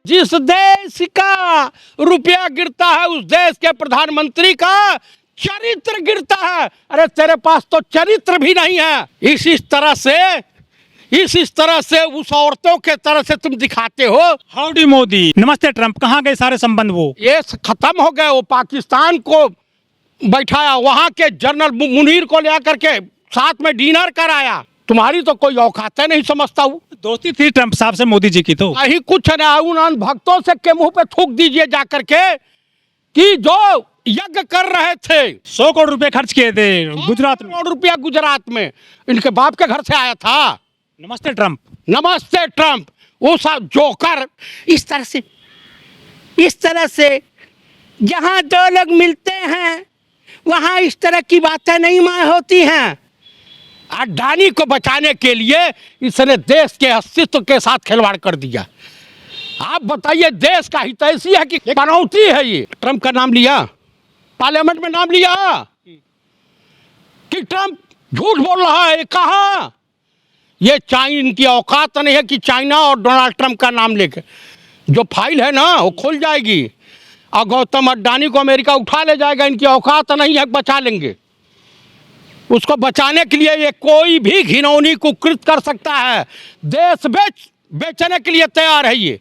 जिस देश का रुपया गिरता है उस देश के प्रधानमंत्री का चरित्र गिरता है। अरे तेरे पास तो चरित्र भी नहीं है। इस तरह से उस औरतों के तरह से तुम दिखाते हो। हाउडी मोदी, नमस्ते ट्रंप, कहाँ गए सारे संबंध? वो ये खत्म हो गए। वो पाकिस्तान को बैठाया, वहां के जनरल मुनीर को ले करके साथ में डिनर कराया। तुम्हारी तो कोई औकात नहीं, समझता हूँ। दोस्ती थी ट्रंप साहब से मोदी जी की तो नहीं कुछ ना। उन भक्तों से के मुंह पे थूक दीजिए जाकर के कि जो यज्ञ कर रहे थे। 100 करोड़ रुपए खर्च किए थे गुजरात में। करोड़ रुपया गुजरात में इनके बाप के घर से आया था। नमस्ते ट्रंप, नमस्ते ट्रंप। वो सब जोकर इस तरह से जहां दो लोग मिलते हैं वहां इस तरह की बातें नहीं होती हैं। अडानी को बचाने के लिए इसने देश के अस्तित्व के साथ खिलवाड़ कर दिया। आप बताइए, देश का हित ऐसी है कि पनौती है। ये ट्रंप का नाम लिया, पार्लियामेंट में नाम लिया कि ट्रंप झूठ बोल रहा है। कहाँ? ये इनकी औकात नहीं है कि चाइना और डोनाल्ड ट्रंप का नाम लेके जो फाइल है ना वो खुल जाएगी और गौतम अडानी को अमेरिका उठा ले जाएगा। इनकी औकात नहीं है, बचा लेंगे। उसको बचाने के लिए ये कोई भी घिनौनी कुकृत कर सकता है। देश बेचने के लिए तैयार है। ये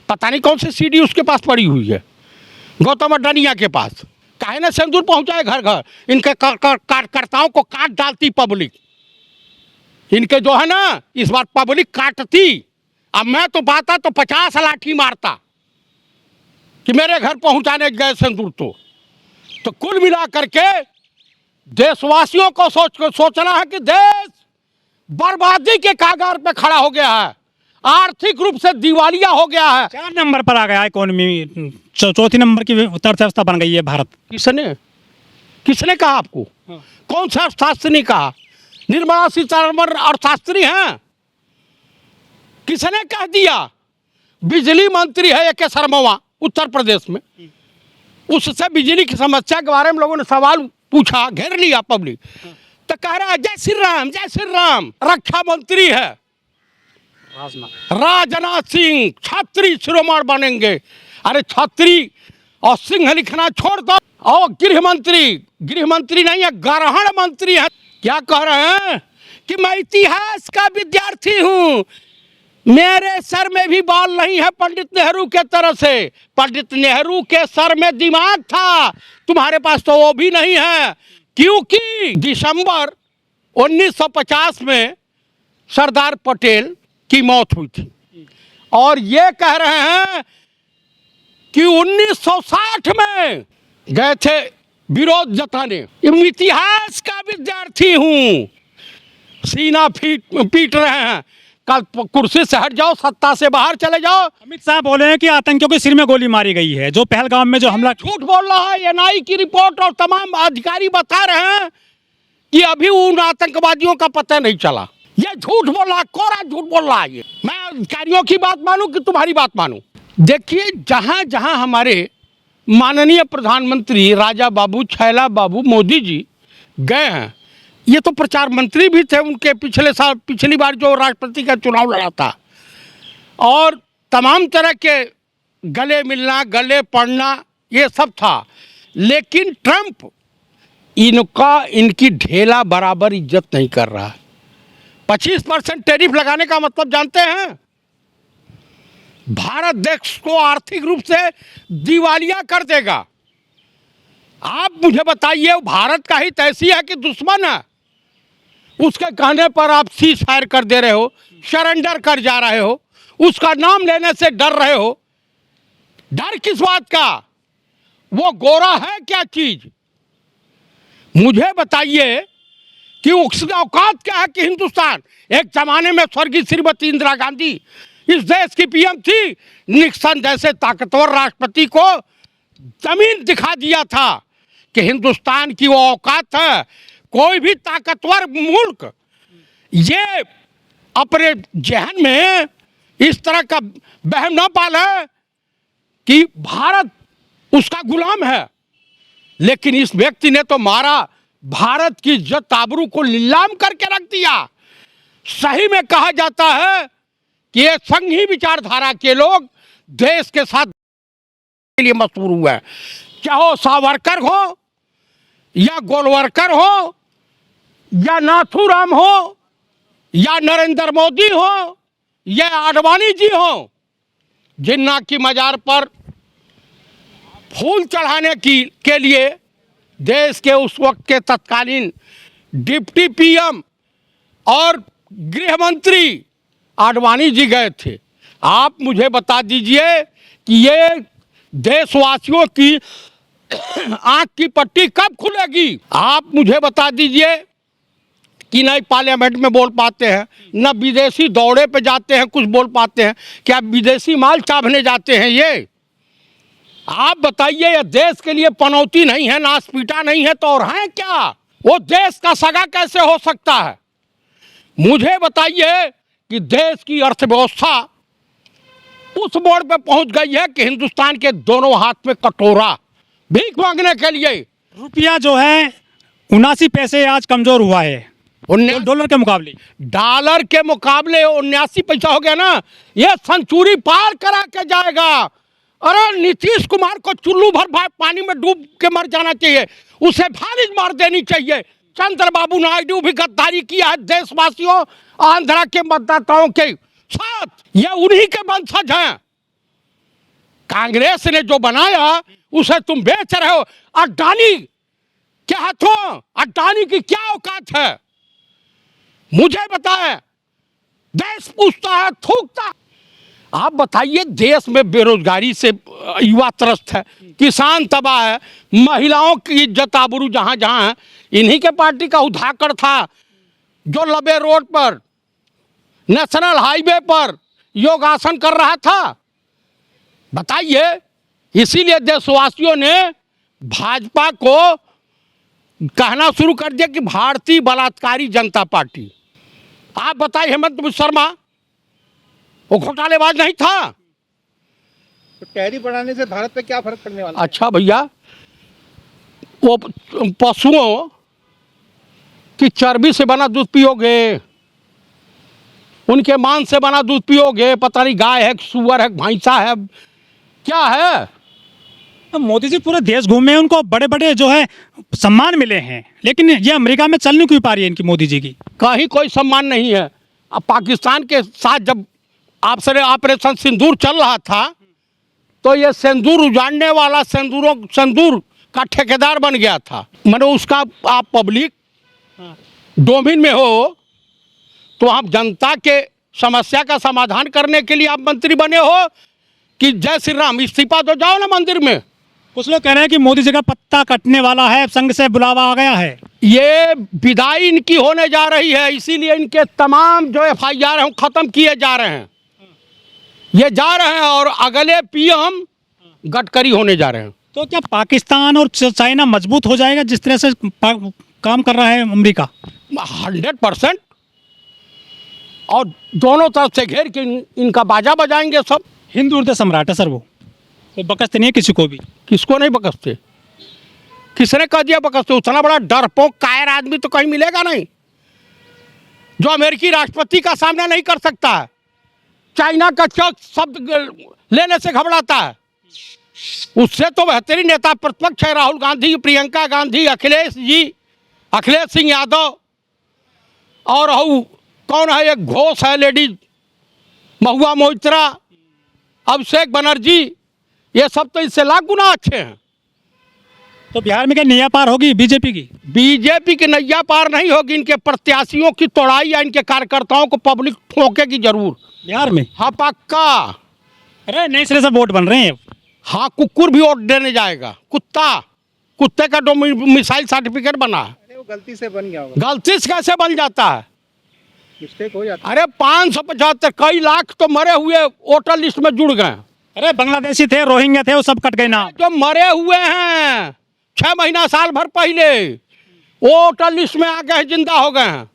पता नहीं कौन सी सीडी उसके पास पड़ी हुई है गौतम अडानिया के पास। काहे ना सिंदूर पहुंचाए घर घर। इनके कार्यकर्ताओं को काट डालती पब्लिक। इनके जो है ना इस बार पब्लिक काटती। अब मैं तो पाता तो 50 लाठी मारता कि मेरे घर पहुंचाने गए सिंदूर। तो कुल मिला करके देशवासियों को सोचना है कि देश बर्बादी के कागार पे खड़ा हो गया है, आर्थिक रूप से दिवालिया हो गया है। 4 नंबर पर आ गया इकोनॉमी, चौथी नंबर की अर्थव्यवस्था बन गई है भारत। किसने कहा आपको? कौन सा अर्थशास्त्री ने कहा? निर्मला सीतारमण अर्थशास्त्री हैं? किसने कह दिया? बिजली मंत्री है एक शर्मा उत्तर प्रदेश में। उससे बिजली की समस्या के बारे में लोगों ने सवाल पूछा, घेर लिया पब्लिक। तो कह रहा है जय श्री राम जय श्री राम। रक्षा मंत्री है राजनाथ सिंह, छत्री शिरोमणि बनेंगे। अरे छत्री और सिंह लिखना छोड़ दो। और गृह मंत्री नहीं है, ग्रहण मंत्री है। क्या कह रहे हैं कि मैं इतिहास का विद्यार्थी हूं, मेरे सर में भी बाल नहीं है पंडित नेहरू के तरह से। पंडित नेहरू के सर में दिमाग था, तुम्हारे पास तो वो भी नहीं है। क्योंकि दिसंबर 1950 में सरदार पटेल की मौत हुई थी और ये कह रहे हैं कि 1960 में गए थे विरोध जताने। इतिहास का विद्यार्थी हूं, सीना पीट रहे हैं। कल कुर्सी से हट जाओ, सत्ता से बाहर चले जाओ। अमित शाह बोले हैं कि आतंकियों के सिर में गोली मारी गई है, जो पहलगाम में जो हमला। झूठ बोल रहा है। एनआई की रिपोर्ट और तमाम अधिकारी बता रहे हैं कि अभी उन आतंकवादियों का पता नहीं चला। ये झूठ बोल रहा है, कोरा झूठ बोल रहा है। ये मैं अधिकारियों की बात मानूं कि तुम्हारी बात मानूं? देखिए, जहां जहां हमारे माननीय प्रधानमंत्री राजा बाबू छैला बाबू मोदी जी गए हैं, ये तो प्रचार मंत्री भी थे उनके पिछली बार जो राष्ट्रपति का चुनाव लड़ा था, और तमाम तरह के गले मिलना गले पड़ना ये सब था। लेकिन ट्रंप इनकी ढेला बराबर इज्जत नहीं कर रहा है। 25% टैरिफ लगाने का मतलब जानते हैं? भारत देश को आर्थिक रूप से दिवालिया कर देगा। आप मुझे बताइए, भारत का हित ऐसी है कि दुश्मन है? उसके कहने पर आप सीज फायर कर दे रहे हो, सरेंडर कर जा रहे हो, उसका नाम लेने से डर रहे हो। डर किस बात का? वो गोरा है क्या चीज? मुझे बताइए कि उसकी औकात क्या है कि हिंदुस्तान, एक जमाने में स्वर्गीय श्रीमती इंदिरा गांधी इस देश की पीएम थी, निक्सन जैसे ताकतवर राष्ट्रपति को जमीन दिखा दिया था कि हिंदुस्तान की वो औकात है। कोई भी ताकतवर मुल्क ये अपने जहन में इस तरह का वहम न पाले कि भारत उसका गुलाम है। लेकिन इस व्यक्ति ने तो मारा, भारत की इज्जत आबरू को नीलाम करके रख दिया। सही में कहा जाता है कि ये संघी विचारधारा के लोग देश के साथ के लिए मशहूर हुआ है। चाहे सावरकर हो या गोलवरकर हो या नाथूराम हो या नरेंद्र मोदी हो या आडवाणी जी हो, जिन्ना की मजार पर फूल चढ़ाने के लिए देश के उस वक्त के तत्कालीन डिप्टी पीएम और गृह मंत्री आडवाणी जी गए थे। आप मुझे बता दीजिए कि ये देशवासियों की आंख की पट्टी कब खुलेगी? आप मुझे बता दीजिए कि नहीं पार्लियामेंट में बोल पाते हैं, न विदेशी दौरे पे जाते हैं कुछ बोल पाते हैं, क्या विदेशी माल चाभने जाते हैं ये? आप बताइए, ये देश के लिए पनौती नहीं है, नासपीटा नहीं है तो और है क्या? वो देश का सगा कैसे हो सकता है? मुझे बताइए कि देश की अर्थव्यवस्था उस मोड़ पे पहुंच गई है कि हिंदुस्तान के दोनों हाथ में कटोरा भीख मांगने के लिए। रुपया जो है 79 पैसे आज कमजोर हुआ है डॉलर के मुकाबले। डॉलर के मुकाबले 79 पैसा हो गया ना, ये सेंचुरी पार करा के जाएगा। अरे नीतीश कुमार को चुल्लू भर पानी में डूब के मर जाना चाहिए, उसे फालिज मार देनी चाहिए। चंद्रबाबू नायडू भी गद्दारी किया है देशवासियों, आंध्रा के मतदाताओं के साथ, ये उन्हीं के वंशज हैं। कांग्रेस ने जो बनाया उसे तुम बेच रहे हो। अडानी के हाथों, अडानी की क्या औकात है मुझे बताएं? देश पूछता है, थूकता। आप बताइए, देश में बेरोजगारी से युवा त्रस्त है, किसान तबाह है, महिलाओं की इज्जत आबरू जहां जहां है। इन्हीं के पार्टी का उधाकर था जो लबे रोड पर नेशनल हाईवे पर योगासन कर रहा था। बताइए, इसीलिए देशवासियों ने भाजपा को कहना शुरू कर दिया कि भारतीय बलात्कारी जनता पार्टी। आप बताइए, हेमंत शर्मा वो घोटालेबाज नहीं था? तो टैरिफ बढ़ाने से भारत पे क्या फर्क पड़ने वाला है? अच्छा भैया, वो पशुओं की चर्बी से बना दूध पियोगे, उनके मांस से बना दूध पियोगे, पता नहीं गाय है, सुअर है, भैंसा है, क्या है? मोदी जी पूरे देश घूमे, उनको बड़े बड़े जो है सम्मान मिले हैं, लेकिन ये अमेरिका में चल नहीं क्यों पा रही है इनकी मोदी जी की? कहीं कोई सम्मान नहीं है। अब पाकिस्तान के साथ जब आपसे ऑपरेशन सिंदूर चल रहा था तो ये सिंदूर उजाड़ने वाला सिंदूर का ठेकेदार बन गया था। मैंने उसका, आप पब्लिक डोमेन में हो तो आप जनता के समस्या का समाधान करने के लिए आप मंत्री बने हो कि जय श्री राम, इस्तीफा तो जाओ ना मंदिर में। कुछ लोग कह रहे हैं कि मोदी जी का पत्ता कटने वाला है, संघ से बुलावा आ गया है। ये विदाई इनकी होने जा रही है, इसीलिए इनके तमाम जो FIR हैं खत्म किए जा रहे हैं। ये जा रहे हैं और अगले PM गडकरी होने जा रहे हैं। तो क्या पाकिस्तान और चाइना मजबूत हो जाएगा जिस तरह से काम कर रहा है अमेरिका? 100%। और दोनों तरफ से घेर के इनका बाजा बजाएंगे सब। हिंदू हृदय सम्राट है सर, वो बकसते नहीं है किसी को भी। किसको नहीं बकसते? किसने कह दिया बकसते? उतना बड़ा डरपोक कायर आदमी तो कहीं मिलेगा नहीं जो अमेरिकी राष्ट्रपति का सामना नहीं कर सकता है, चाइना का चौक शब्द लेने से घबराता है। उससे तो बेहतरीन नेता प्रतिपक्ष है राहुल गांधी, प्रियंका गांधी, अखिलेश सिंह यादव, और कौन है, एक घोष है लेडीज, महुआ मोइत्रा, अभिषेक बनर्जी, ये सब तो इससे लाख गुना अच्छे हैं। तो बिहार में क्या नैया पार होगी बीजेपी की? बीजेपी की नैया पार नहीं होगी। इनके प्रत्याशियों की तोड़ाई या इनके कार्यकर्ताओं को पब्लिक ठोकेगी जरूर बिहार में। हाँ पक्का। अरे नए सिरे से वोट बन रहे हैं। हाँ, कुकुर भी वोट देने जाएगा। कुत्ते का मिसाइल सर्टिफिकेट बना है। अरे वो गलती से बन गया होगा। गलती से कैसे बन जाता है? मिस्टेक हो जाता है। अरे 575 कई लाख तो मरे हुए वोटर लिस्ट में जुड़ गए। अरे बांग्लादेशी थे, रोहिंग्या थे, वो सब कट गए नाम। जो मरे हुए हैं 6 महीना साल भर पहले वो वोटर लिस्ट में आ गए, जिंदा हो गए हैं।